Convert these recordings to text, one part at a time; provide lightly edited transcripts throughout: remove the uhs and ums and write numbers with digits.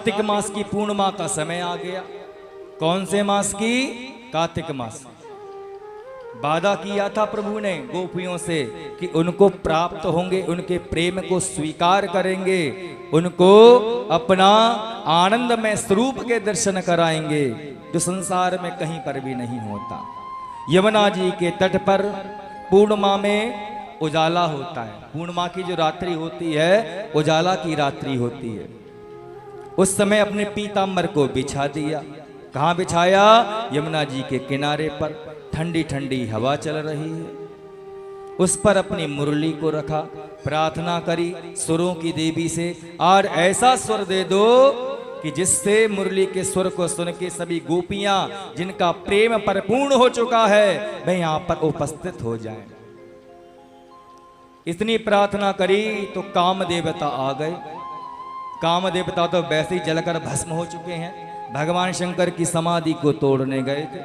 कार्तिक मास की पूर्णिमा का समय आ गया। कौन से मास की? कार्तिक मास। वादा किया था प्रभु ने गोपियों से कि उनको प्राप्त होंगे, उनके प्रेम को स्वीकार करेंगे, उनको अपना आनंदमय स्वरूप के दर्शन कराएंगे जो संसार में कहीं पर भी नहीं होता। यमुना जी के तट पर पूर्णिमा में उजाला होता है। पूर्णिमा की जो रात्रि होती है उजाला की रात्रि होती है। उस समय अपने पीतांबर को बिछा दिया। कहाँ बिछाया? यमुना जी के किनारे पर। ठंडी ठंडी हवा चल रही है, उस पर अपनी मुरली को रखा, प्रार्थना करी सुरों की देवी से, और ऐसा स्वर दे दो कि जिससे मुरली के स्वर को सुन के सभी गोपियां जिनका प्रेम परिपूर्ण हो चुका है वह यहां पर उपस्थित हो जाए। इतनी प्रार्थना करी तो काम देवता आ गए। काम देवता तो वैसे ही जलकर भस्म हो चुके हैं। भगवान शंकर की समाधि को तोड़ने गए थे।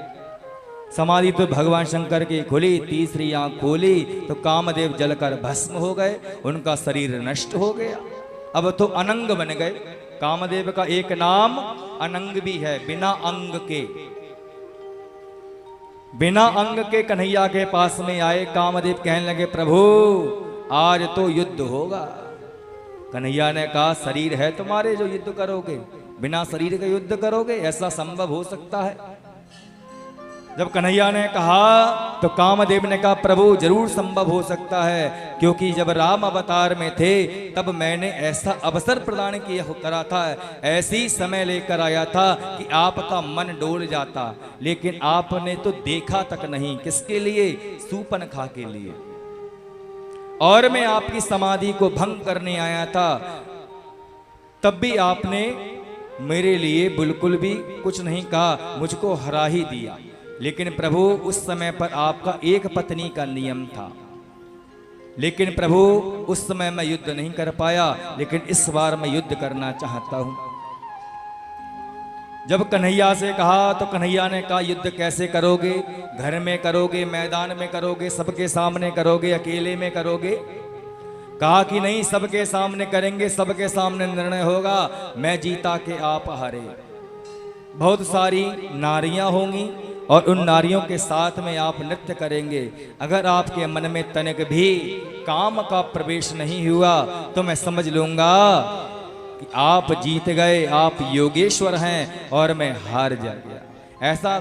समाधि तो भगवान शंकर की खुली, तीसरी आंख खोली तो कामदेव जलकर भस्म हो गए, उनका शरीर नष्ट हो गया। अब तो अनंग बन गए। कामदेव का एक नाम अनंग भी है, बिना अंग के। बिना अंग के कन्हैया के पास में आए। कामदेव कहने लगे प्रभु आज तो युद्ध होगा। कन्हैया ने कहा शरीर है तुम्हारे जो युद्ध करोगे? बिना शरीर के युद्ध करोगे? ऐसा संभव हो सकता है? जब कन्हैया ने कहा तो कामदेव ने कहा प्रभु जरूर संभव हो सकता है, क्योंकि जब राम अवतार में थे तब मैंने ऐसा अवसर प्रदान किया करा था, ऐसी समय लेकर आया था कि आपका मन डोल जाता, लेकिन आपने तो देखा तक नहीं। किसके लिए? सूर्पनखा के लिए। और मैं आपकी समाधि को भंग करने आया था, तब भी आपने मेरे लिए बिल्कुल भी कुछ नहीं कहा, मुझको हरा ही दिया। लेकिन प्रभु उस समय पर आपका एक पत्नी का नियम था, लेकिन प्रभु उस समय मैं युद्ध नहीं कर पाया, लेकिन इस बार मैं युद्ध करना चाहता हूं। जब कन्हैया से कहा तो कन्हैया ने कहा युद्ध कैसे करोगे? घर में करोगे, मैदान में करोगे, सबके सामने करोगे, अकेले में करोगे? कहा कि नहीं सबके सामने करेंगे, सबके सामने निर्णय होगा, मैं जीता के आप हारे। बहुत सारी नारियां होंगी और उन नारियों के साथ में आप नृत्य करेंगे। अगर आपके मन में तनिक भी काम का प्रवेश नहीं हुआ तो मैं समझ लूंगा कि आप जीत गए, आप योगेश्वर हैं और मैं हार जा गया। ऐसा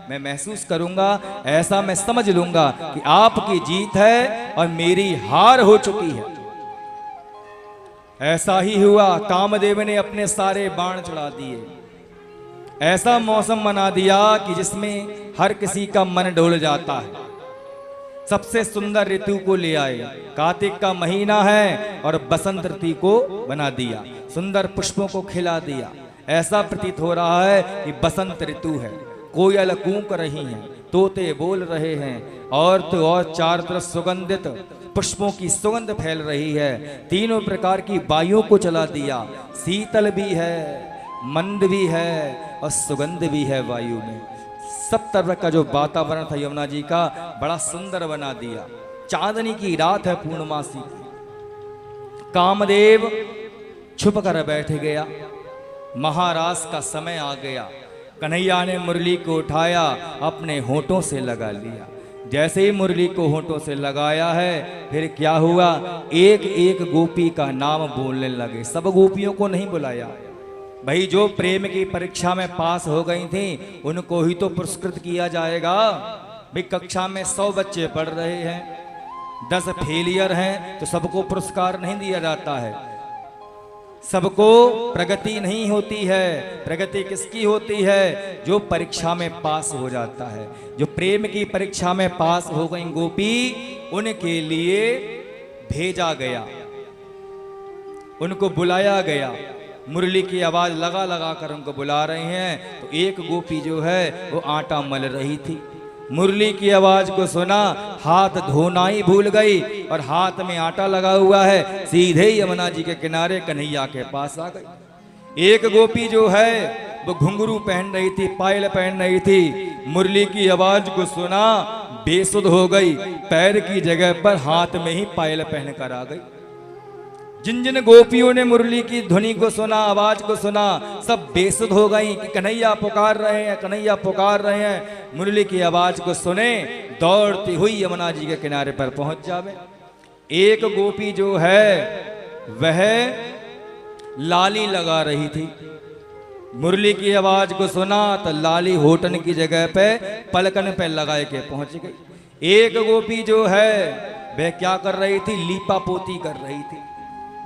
मैं महसूस करूंगा, ऐसा मैं समझ लूंगा कि आपकी जीत है और मेरी हार हो चुकी है। ऐसा ही हुआ। कामदेव ने अपने सारे बाण चढ़ा दिए। ऐसा मौसम बना दिया कि जिसमें हर किसी का मन डोल जाता है। सबसे सुंदर ऋतु को ले आए। कार्तिक का महीना है और बसंत ऋतु को बना दिया, सुंदर पुष्पों को खिला दिया। ऐसा प्रतीत हो रहा है कि बसंत ऋतु है। कोयल कूक रही हैं, तोते बोल रहे हैं, और तो और चार तरफ सुगंधित पुष्पों की सुगंध फैल रही है। तीनों प्रकार की वायुओं को चला दिया। शीतल भी है, मंद भी है और सुगंध भी है वायु में। सब तरह का जो वातावरण था यमुना जी का बड़ा सुंदर बना दिया। चांदनी की रात है पूर्णमासी। कामदेव छुप कर बैठ गया। महारास का समय आ गया। कन्हैया ने मुरली को उठाया, अपने होठों से लगा लिया। जैसे ही मुरली को होठों से लगाया है, फिर क्या हुआ? एक एक गोपी का नाम बोलने लगे। सब गोपियों को नहीं बुलाया भाई, जो प्रेम की परीक्षा में पास हो गई थी उनको ही तो पुरस्कृत किया जाएगा। भाई कक्षा में 100 बच्चे पढ़ रहे हैं, 10 फेलियर हैं, तो सबको पुरस्कार नहीं दिया जाता है। सबको प्रगति नहीं होती है। प्रगति किसकी होती है? जो परीक्षा में पास हो जाता है। जो प्रेम की परीक्षा में पास हो गई गोपी, उनके लिए भेजा गया, उनको बुलाया गया। मुरली की आवाज लगा लगा कर उनको बुला रहे हैं। तो एक गोपी जो है वो आटा मल रही थी। मुरली की आवाज को सुना, हाथ धोना ही भूल गई और हाथ में आटा लगा हुआ है, सीधे यमुना जी के किनारे कन्हैया के पास आ गई। एक गोपी जो है वो घुंघरू पहन रही थी, पायल पहन रही थी। मुरली की आवाज को सुना, बेसुध हो गई, पैर की जगह पर हाथ में ही पायल पहन कर आ गई। जिन जिन गोपियों ने मुरली की ध्वनि को सुना, आवाज को सुना, सब बेसुध हो गई कि कन्हैया पुकार रहे हैं, कन्हैया पुकार रहे हैं। मुरली की आवाज को सुने दौड़ती हुई यमुना जी के किनारे पर पहुंच जावे। एक गोपी जो है वह लाली लगा रही थी। मुरली की आवाज को सुना तो लाली होटन की जगह पे पलकन पे लगाए के पहुंच गई। एक गोपी जो है वह क्या कर रही थी, लीपा पोती कर रही थी।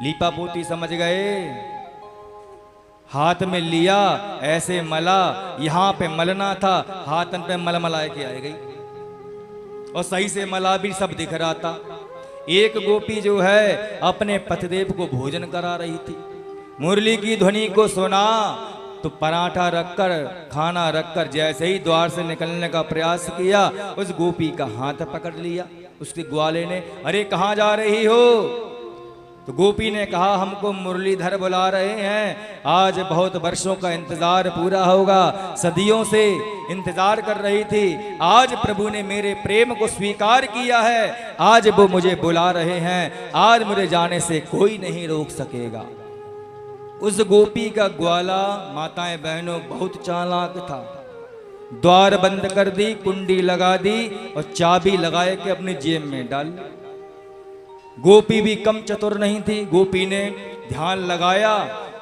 लीपा पोती समझ गए, हाथ में लिया ऐसे मला, यहां पे मलना था, हाथन पे मल मलाए के आ गई और सही से मला भी सब दिख रहा था। एक गोपी जो है अपने पतिदेव को भोजन करा रही थी। मुरली की ध्वनि को सुना तो पराठा रखकर, खाना रखकर जैसे ही द्वार से निकलने का प्रयास किया, उस गोपी का हाथ पकड़ लिया उसके ग्वाले ने। अरे कहाँ जा रही हो? तो गोपी ने कहा हमको मुरलीधर बुला रहे हैं, आज बहुत वर्षों का इंतजार पूरा होगा, सदियों से इंतजार कर रही थी, आज प्रभु ने मेरे प्रेम को स्वीकार किया है, आज वो मुझे बुला रहे हैं, आज मुझे जाने से कोई नहीं रोक सकेगा। उस गोपी का ग्वाला माताएं बहनों बहुत चालाक था। द्वार बंद कर दी, कुंडी लगा दी और चाबी लगाए के अपनी जेब में डाल। गोपी भी कम चतुर नहीं थी। गोपी ने ध्यान लगाया,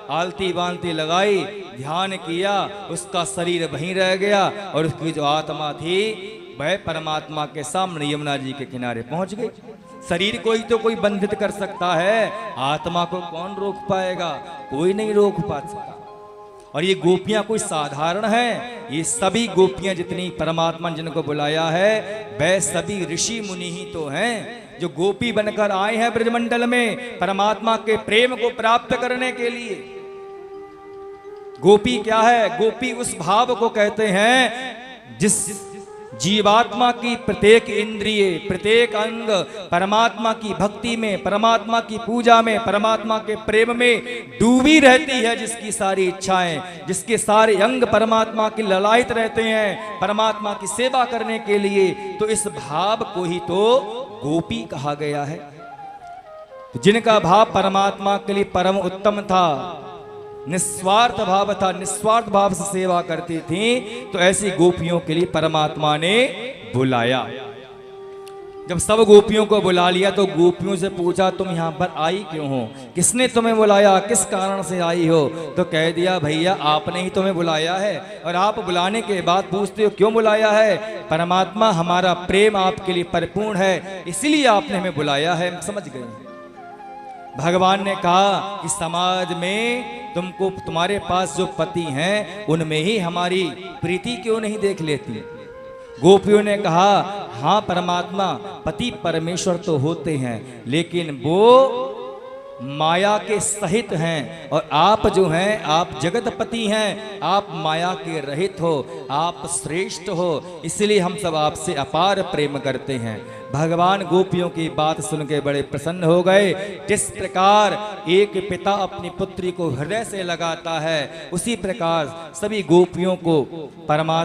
आलती बालती लगाई, ध्यान किया, उसका शरीर वहीं रह गया और उसकी जो आत्मा थी वह परमात्मा के सामने यमुना जी के किनारे पहुंच गई। शरीर को ही तो कोई बंधित कर सकता है, आत्मा को कौन रोक पाएगा? कोई नहीं रोक पा सकता। और ये गोपियां कोई साधारण हैं? ये सभी गोपियां जितनी परमात्मा जिनको बुलाया है वह सभी ऋषि मुनि ही तो हैं, जो गोपी बनकर आए हैं ब्रजमंडल में परमात्मा के प्रेम को प्राप्त करने के लिए। गोपी क्या है? गोपी उस भाव को कहते हैं जिस जीवात्मा की प्रत्येक इंद्रिय, प्रत्येक अंग परमात्मा की भक्ति में, परमात्मा की पूजा में, परमात्मा के प्रेम में डूबी रहती है, जिसकी सारी इच्छाएं, जिसके सारे अंग परमात्मा की ललायत रहते हैं परमात्मा की सेवा करने के लिए। तो इस भाव को ही तो गोपी कहा गया है। जिनका भाव परमात्मा के लिए परम उत्तम था, निस्वार्थ भाव था, निस्वार्थ भाव से सेवा करती थी, तो ऐसी गोपियों के लिए परमात्मा ने बुलाया। जब सब गोपियों को बुला लिया तो गोपियों से पूछा तुम यहाँ पर आई क्यों हो, किसने तुम्हें बुलाया, किस कारण से आई हो? तो कह दिया भैया आपने ही तुम्हें बुलाया है। और आप बुलाने के बाद पूछते हो क्यों बुलाया है? परमात्मा हमारा प्रेम आपके लिए परिपूर्ण है, इसलिए आपने हमें बुलाया है। समझ गए? भगवान ने कहा कि समाज में तुमको, तुम्हारे पास जो पति हैं उनमें ही हमारी प्रीति क्यों नहीं देख लेती? गोपियों ने कहा हाँ परमात्मा पति परमेश्वर तो होते हैं, लेकिन वो माया के सहित हैं और आप जो हैं आप जगतपति हैं, आप माया के रहित हो, आप श्रेष्ठ हो, इसलिए हम सब आपसे अपार प्रेम करते हैं। भगवान गोपियों की बात सुन के बड़े प्रसन्न हो गए। जिस प्रकार एक पिता अपनी पुत्री को हृदय से लगाता है, उसी प्रकार सभी गोपियों को परमात्मा